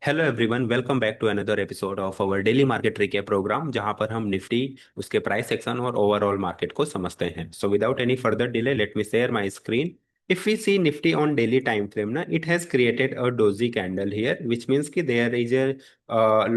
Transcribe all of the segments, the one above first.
Hello everyone, welcome back to another episode of our daily market recap program, जहां पर हम निफ्टी, उसके price section और ओवरऑल मार्केट को समझते हैं। So without any further delay, let me share my screen. If we see Nifty on daily time frame, na, it has created a doji candle here, which means कि there is a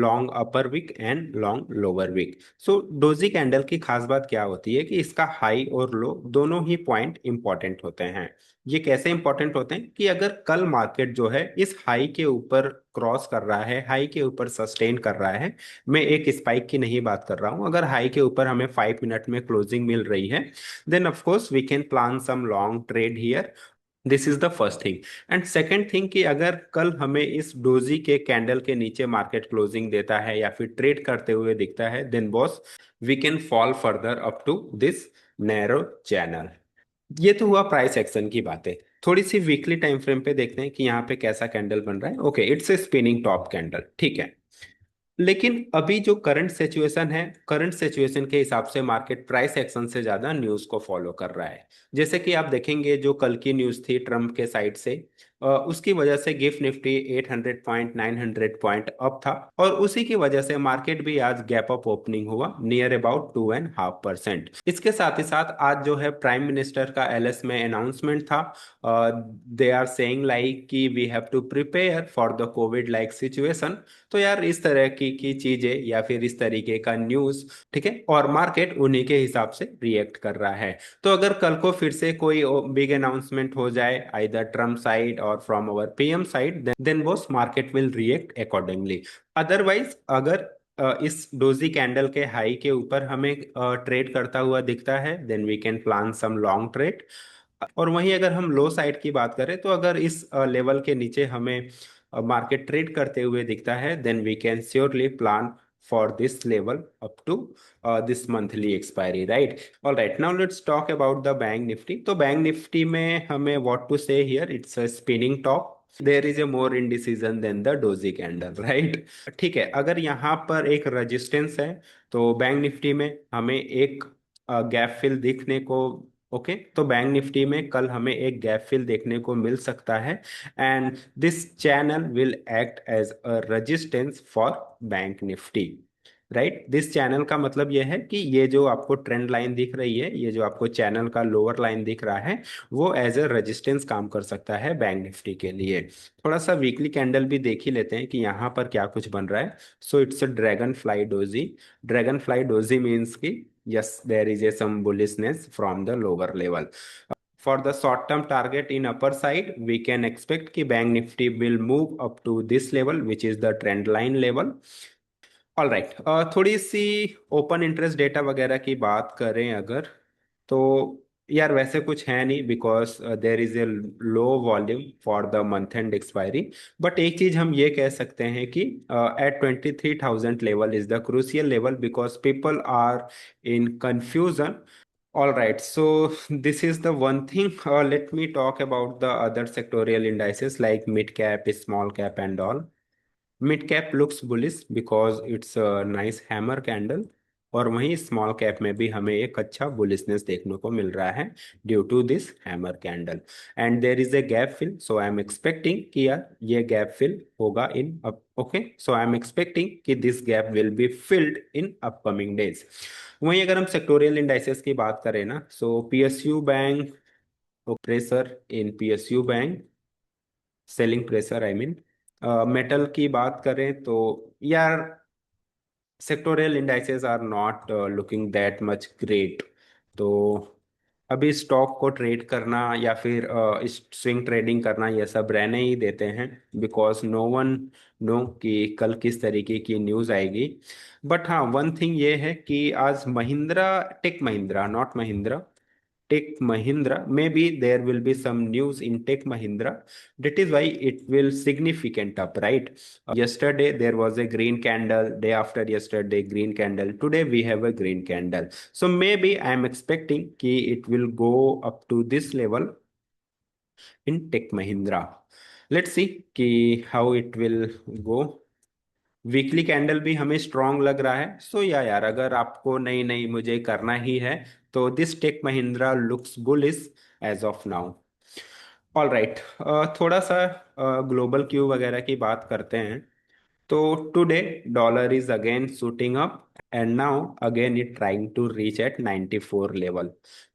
long upper wick and long lower wick. So doji candle की खास बात क्या होती है कि इसका high और लो दोनों ही पॉइंट इंपॉर्टेंट होते हैं। ये कैसे इंपॉर्टेंट होते हैं कि अगर कल मार्केट जो है इस हाई के ऊपर क्रॉस कर रहा है, हाई के ऊपर सस्टेन कर रहा है, मैं एक स्पाइक की नहीं बात कर रहा हूं, अगर हाई के ऊपर हमें 5 मिनट में क्लोजिंग मिल रही है, then of course we can plan some long trade here. This is the first thing. And second thing कि अगर कल हमें इस डोजी के कैंडल के नीचे मार्केट क्लोजिंग देता है या फिर ट्रेड करते हुए दिखता है, then boss we can fall further up to this narrow channel. ये तो हुआ प्राइस एक्शन की बातें. थोड़ी सी वीकली टाइम फ्रेम पे देखते हैं कि यहाँ पे कैसा कैंडल बन रहा है. Okay, it's a spinning top candle, ठीक है. लेकिन अभी जो करंट सिचुएशन है, करंट सिचुएशन के हिसाब से मार्केट प्राइस एक्शन से ज्यादा न्यूज को फॉलो कर रहा है. जैसे कि आप देखेंगे जो कल की न्यूज थी ट्रम्प के साइड से, उसकी वजह से gift Nifty 800 point 900 point up था, और उसी की वजह से मार्केट भी आज गैप अप ओपनिंग हुआ नियर अबाउट 2.5%. इसके साथ ही साथ आज जो है प्राइम मिनिस्टर का एलएस में अनाउंसमेंट था. दे आर सेइंग लाइक कि we have to prepare for the COVID like situation. तो यार इस तरह की चीजें या फिर इस तरीके का न्यूज, ठीक है, और मार्केट उन्हीं के हिसाब से रिएक्ट कर रहा है. तो अगर कल को फिर से कोई बिग अनाउंसमेंट हो जाए आइदर ट्रम्प साइड और from our PM side, then वो market will react accordingly. Otherwise अगर इस डोजी कैंडल के हाई के ऊपर हमें ट्रेड करता हुआ दिखता है, then we can plan some long trade. और वहीं अगर हम लो साइड की बात करें, तो अगर इस लेवल के नीचे हमें मार्केट ट्रेड करते हुए दिखता है, then we can surely plan for this level up to this monthly expiry, right. All right, now let's talk about the bank Nifty. तो बैंक निफ्टी में हमें what to say here, it's a spinning top. There is a more indecision than the doji candle, right. ठीक है, अगर यहाँ पर एक resistance है, तो बैंक निफ्टी में हमें एक गैप फिल दिखने को, ओके, तो बैंक निफ्टी में कल हमें एक गैप फिल देखने को मिल सकता है. And this channel will act as a resistance for bank Nifty, right. This channel का मतलब यह है कि ये जो आपको ट्रेंड लाइन दिख रही है, ये जो आपको चैनल का लोअर लाइन दिख रहा है, वो एज अ रेजिस्टेंस काम कर सकता है बैंक निफ्टी के लिए. थोड़ा सा वीकली कैंडल भी देख ही लेते हैं कि यहाँ पर क्या कुछ बन रहा है. So it's a dragon fly doji. Dragon fly doji means की yes, there is a some bullishness from the lower level. For the short term target in upper side, we can expect कि bank Nifty will move up to this level, which is the trend line level. All right, थोड़ी सी open interest data वगैरह की बात करें अगर, तो यार वैसे कुछ है नहीं, because there is a low volume for the month end expiry. But एक चीज हम ये कह सकते हैं कि at 23,000 level is the crucial level, because people are in confusion. All right, so this is the one thing. Let me talk about the other sectorial indices like mid cap, small cap, and all. Mid cap looks bullish because it's a nice hammer candle, और वहीं small cap में भी हमें एक अच्छा bullishness देखने को मिल रहा है due to this hammer candle. And there is a gap fill, so I am expecting कि यार ये गैप फिल होगा in up, okay, so I am expecting कि this gap will be filled in upcoming days. वहीं अगर हम sectorial indices की बात करें ना, so PSU bank, pressure in PSU bank, selling pressure I mean. Metal की बात करें तो यार sectorial indices are not looking that much great. तो अभी स्टॉक को ट्रेड करना या फिर स्विंग ट्रेडिंग करना, ये सब रहने ही देते हैं, बिकॉज नो वन नो कि कल किस तरीके की न्यूज़ आएगी. बट हाँ, वन थिंग ये है कि आज Mahindra, tech Mahindra, not Mahindra, Tech Mahindra, maybe there will be some news in Tech Mahindra. That is why it will significant up, right? Yesterday there was a green candle, day after yesterday green candle. Today we have a green candle. So maybe I am expecting कि it will go up to this level in Tech Mahindra. Let's see कि how it will go. Weekly candle भी हमें strong लग रहा है. सो या यार अगर आपको नहीं नहीं मुझे करना ही है, तो this tech Mahindra looks bullish as of now. All right, थोड़ा सा ग्लोबल क्यू वगैरह की बात करते हैं. तो today dollar is again shooting up and now again it trying to reach at 94 level.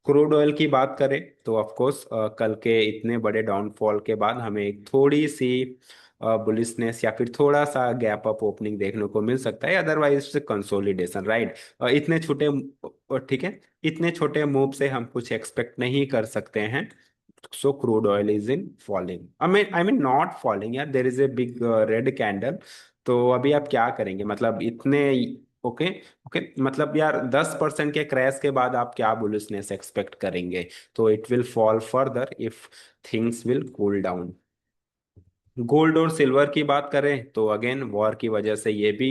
Crude oil की बात करें तो ऑफ कोर्स कल के इतने बड़े डाउनफॉल के बाद हमें एक थोड़ी सी बुलिशनेस या फिर थोड़ा सा गैप अप ओपनिंग देखने को मिल सकता है, अदरवाइज कंसोलिडेशन, राइट। इतने छोटे, ठीक है, इतने छोटे मूव से हम कुछ एक्सपेक्ट नहीं कर सकते हैं। so crude oil is in falling, I mean not falling यार, there is a big red candle। तो अभी आप क्या करेंगे, मतलब इतने, ओके ओके, मतलब यार 10% के क्रैश के बाद आप क्या बुलिशनेस एक्सपेक्ट करेंगे। तो it will fall further if things will cool down. Gold और सिल्वर की बात करें तो अगेन वॉर की वजह से ये भी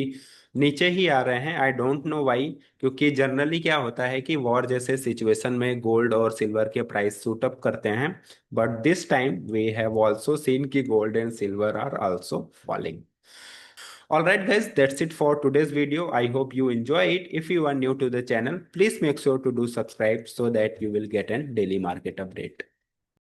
नीचे ही आ रहे हैं। आई डोंट नो व्हाई, क्योंकि जनरली क्या होता है कि वॉर जैसे सिचुएशन में गोल्ड और सिल्वर के प्राइस शूट अप करते हैं, but this time we have also seen कि gold and silver are also falling. All right, guys, that's it for today's video. I hope you enjoy it. If you are new to the channel, please make sure to do subscribe so that you will get a daily market update.